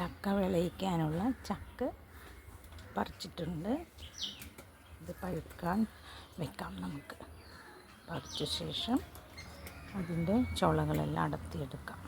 ചക്ക വിളയിക്കാനുള്ള ചക്ക പറിച്ചിട്ടുണ്ട്. ഇത് പഴുക്കാൻ വെക്കാം. നമുക്ക് പറിച്ച ശേഷം അതിൻ്റെ ചുളകളെല്ലാം അടർത്തിയെടുക്കാം.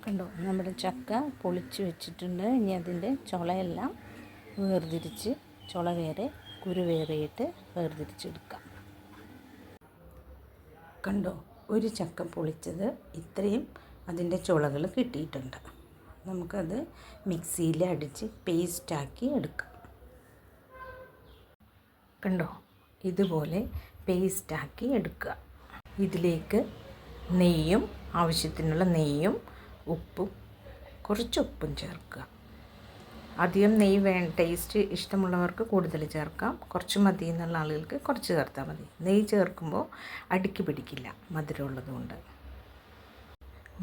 കണ്ടോ, നമ്മുടെ ചക്ക പൊളിച്ച് വെച്ചിട്ടുണ്ട്. ഇനി അതിൻ്റെ ചുളയെല്ലാം വേർതിരിച്ച്, ചുള വേറെ കുരു വേറെയിട്ട് വേർതിരിച്ചെടുക്കാം. കണ്ടോ, ഒരു ചക്ക പൊളിച്ചത് ഇത്രയും അതിൻ്റെ ചുളകൾ കിട്ടിയിട്ടുണ്ട്. നമുക്കത് മിക്സിയിൽ അടിച്ച് പേസ്റ്റാക്കി എടുക്കാം. കണ്ടോ, ഇതുപോലെ പേസ്റ്റാക്കി എടുക്കുക. ഇതിലേക്ക് നെയ്യും, ആവശ്യത്തിനുള്ള നെയ്യും ഉപ്പും, കുറച്ച് ഉപ്പും ചേർക്കുക. അധികം നെയ്യ് ടേസ്റ്റ് ഇഷ്ടമുള്ളവർക്ക് കൂടുതൽ ചേർക്കാം. കുറച്ച് മതി എന്നുള്ള ആളുകൾക്ക് കുറച്ച് ചേർത്താൽ മതി. നെയ്യ് ചേർക്കുമ്പോൾ അടുക്കി പിടിക്കില്ല, മധുരമുള്ളതുകൊണ്ട്.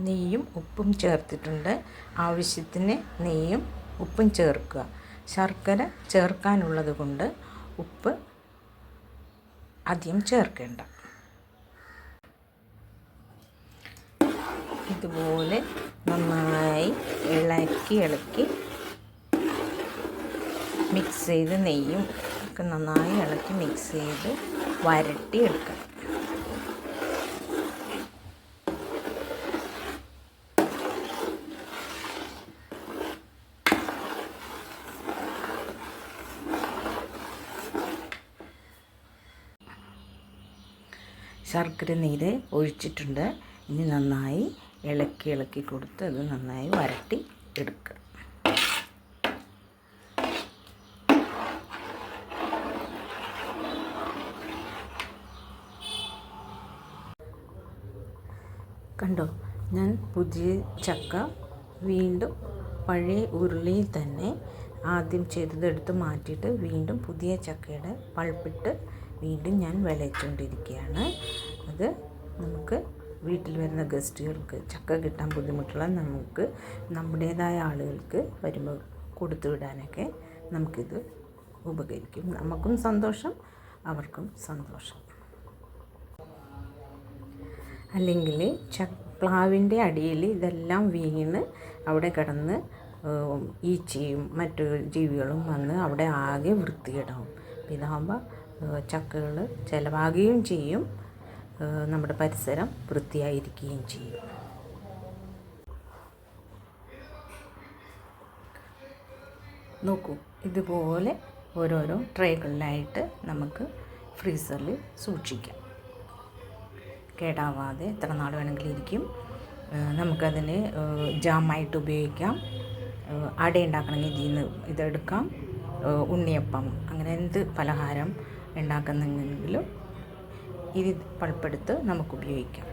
നെയ്യും ഉപ്പും ചേർത്തിട്ടുണ്ട്. ആവശ്യത്തിന് നെയ്യും ഉപ്പും ചേർക്കുക. ശർക്കര ചേർക്കാനുള്ളത് കൊണ്ട് ഉപ്പ് അധികം ചേർക്കേണ്ട. ഇതുപോലെ നന്നായി ഇളക്കി മിക്സ് ചെയ്ത്, നെയ്യും ഒക്കെ നന്നായി ഇളക്കി മിക്സ് ചെയ്ത് വരട്ടി എടുക്കാം. ശർക്കര നീര് ഒഴിച്ചിട്ടുണ്ട്. ഇനി നന്നായി ഇളക്കി കൊടുത്ത് അത് നന്നായി വരട്ടി എടുക്കുക. കണ്ടോ, ഞാൻ പുതിയ ചക്ക വീണ്ടും പഴയ ഉരുളിയിൽ തന്നെ ആദ്യം ചെയ്തതെടുത്ത് മാറ്റിയിട്ട് വീണ്ടും പുതിയ ചക്കയുടെ പൾപ്പിട്ട് വീണ്ടും ഞാൻ വിളയിച്ചുകൊണ്ടിരിക്കുകയാണ്. അത് നമുക്ക് വീട്ടിൽ വരുന്ന ഗസ്റ്റുകൾക്ക്, ചക്ക കിട്ടാൻ ബുദ്ധിമുട്ടുള്ള നമുക്ക്, നമ്മുടേതായ ആളുകൾക്ക് വരുമ്പോൾ കൊടുത്തു വിടാനൊക്കെ നമുക്കിത് ഉപകരിക്കും. നമുക്കും സന്തോഷം, അവർക്കും സന്തോഷം. അല്ലെങ്കിൽ പ്ലാവിൻ്റെ അടിയിൽ ഇതെല്ലാം വീണ് അവിടെ കിടന്ന് ഈച്ചയും മറ്റു ജീവികളും വന്ന് അവിടെ ആകെ വൃത്തികേടാവും. ഇതാകുമ്പോൾ ചക്കകൾ ചിലവാകുകയും ചെയ്യും, നമ്മുടെ പരിസരം വൃത്തിയായിരിക്കുകയും ചെയ്യും. നോക്കൂ, ഇതുപോലെ ഓരോരോ ട്രേകളിലായിട്ട് നമുക്ക് ഫ്രീസറിൽ സൂക്ഷിക്കാം. കേടാവാതെ എത്ര നാൾ വേണമെങ്കിലും ഇരിക്കും. നമുക്കതിന് ജാമായിട്ട് ഉപയോഗിക്കാം. അട ഉണ്ടാക്കണമെങ്കിൽ ഇതിൽ നിന്ന് ഇതെടുക്കാം. ഉണ്ണിയപ്പം, അങ്ങനെ എന്ത് പലഹാരം ഉണ്ടാക്കുന്നെങ്കിലും ഇത് പൾപ്പെടുത്ത് നമുക്ക് ഉപയോഗിക്കാം.